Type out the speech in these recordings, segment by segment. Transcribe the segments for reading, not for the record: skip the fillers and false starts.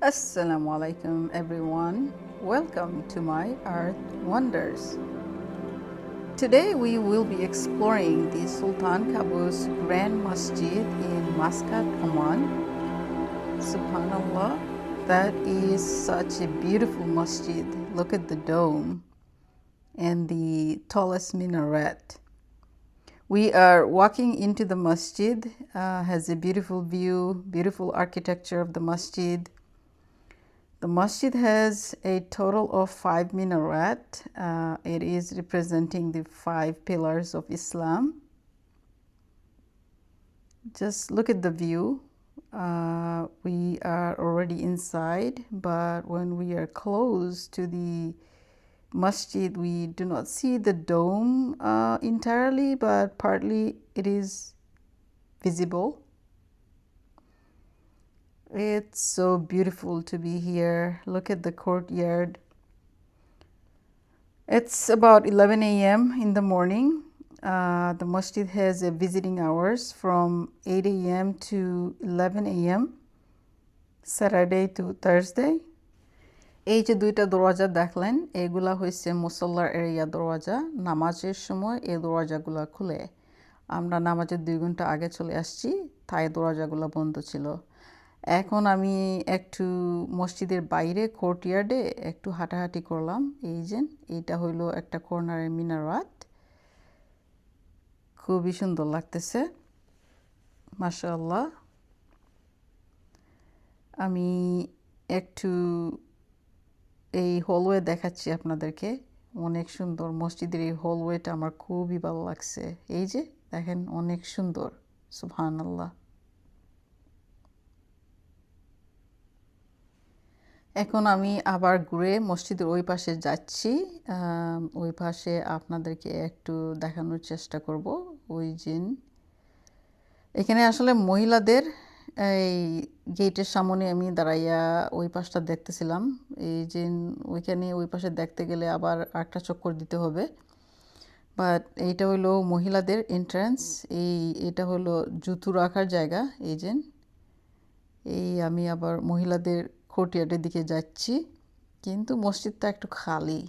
Assalamu alaikum everyone. Welcome to my Earth Wonders. Today we will be exploring the Sultan Qaboos Grand Masjid in Muscat, Oman. Subhanallah, that is such a beautiful masjid. Look at the dome and the tallest minaret. We are walking into the masjid, has a beautiful view, beautiful architecture of the masjid. The masjid has a total of 5 minaret. It is representing the 5 pillars of Islam. Just look at the view. We are already inside, but when we are close to the masjid, we do not see the dome entirely, but partly it is visible. It's so beautiful to be here. Look at the courtyard. It's about 11 a.m. in the morning. The masjid has a visiting hours from 8 a.m. to 11 a.m. Saturday to Thursday. এই যে দুইটা দরওয়াজা দেখলেন, এগুলা হচ্ছে মুসল্লার area দরওয়াজা। নামাজের সময় এই দরওয়াজাগুলো খুলে। আমরা নামাজের 2 ঘন্টা আগে চলে আসছি, তাই দরওয়াজাগুলো বন্ধ ছিল। এখন আমি একটু মসজিদের বাইরে কোর্টইয়ার্ডে একটু হাঁটাহাঁটি করলাম। এই যে এইটা হইলো একটা কর্নারের মিনারাত, খুবই সুন্দর লাগতেছে, মাশাআল্লাহ। আমি একটু এই হলওয়ে দেখাচ্ছি আপনাদেরকে, অনেক সুন্দর মসজিদের এই হলওয়েটা আমার খুবই ভালো লাগছে। এই যে দেখেন, অনেক সুন্দর, সুবহানাল্লাহ। এখন আমি আবার ঘুরে মসজিদের ওই পাশে যাচ্ছি। ওই পাশে আপনাদেরকে একটু দেখানোর চেষ্টা করব। ওই যে এখানে আসলে মহিলাদের এই গেটের সামনে আমি দাঁড়াইয়া ওই পাশটা দেখতেছিলাম। এই যে ওইখানে ওই পাশে দেখতে গেলে আবার একটা চক্কর দিতে হবে, বাট এইটা হলো মহিলাদের এন্ট্রান্স। এটা হলো জুতো রাখার জায়গা। এই যে আমি আবার মহিলাদের কোর্টইয়ার্ডের দিকে যাচ্ছি, কিন্তু মসজিদটা একটু খালি।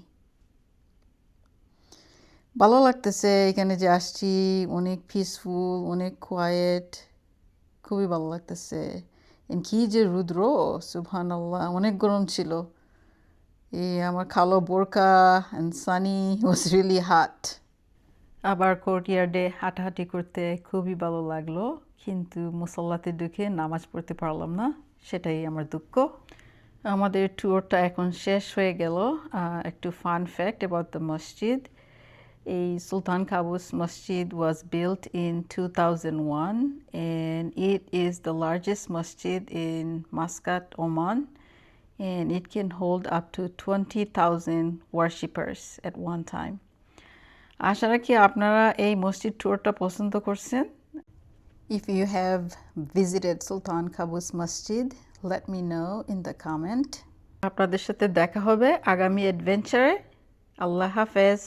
ভালো লাগতেছে এখানে যে আসছি, অনেক পিসফুল, অনেক কোয়াইট, খুবই ভালো লাগতেছে। কি যে রুদ্র, সুবহানাল্লাহ, অনেক গরম ছিল। আমার কালো বোরকা and sunny was really hot. আবার কোর্টইয়ার্ডে হাঁটাহাঁটি করতে খুবই ভালো লাগলো, কিন্তু মুসল্লাতে ঢুকে নামাজ পড়তে পারলাম না, সেটাই আমার দুঃখ। আমাদের ট্যুরটা এখন শেষ হয়ে গেল। একটু ফান ফ্যাক্ট অ্যাবাউট দ্য মসজিদ। এই Sultan Qaboos Masjid was built in 2001 and it is the largest masjid in Muscat, Oman, and it can hold up to 20,000 worshippers at one time. আশা রাখি আপনারা এই মসজিদ ট্যুরটা পছন্দ করছেন। If you have visited Sultan Qaboos Masjid, let me know in the comment. আপনাদের সাথে দেখা হবে আগামী অ্যাডভেঞ্চারে। আল্লাহ হাফেজ।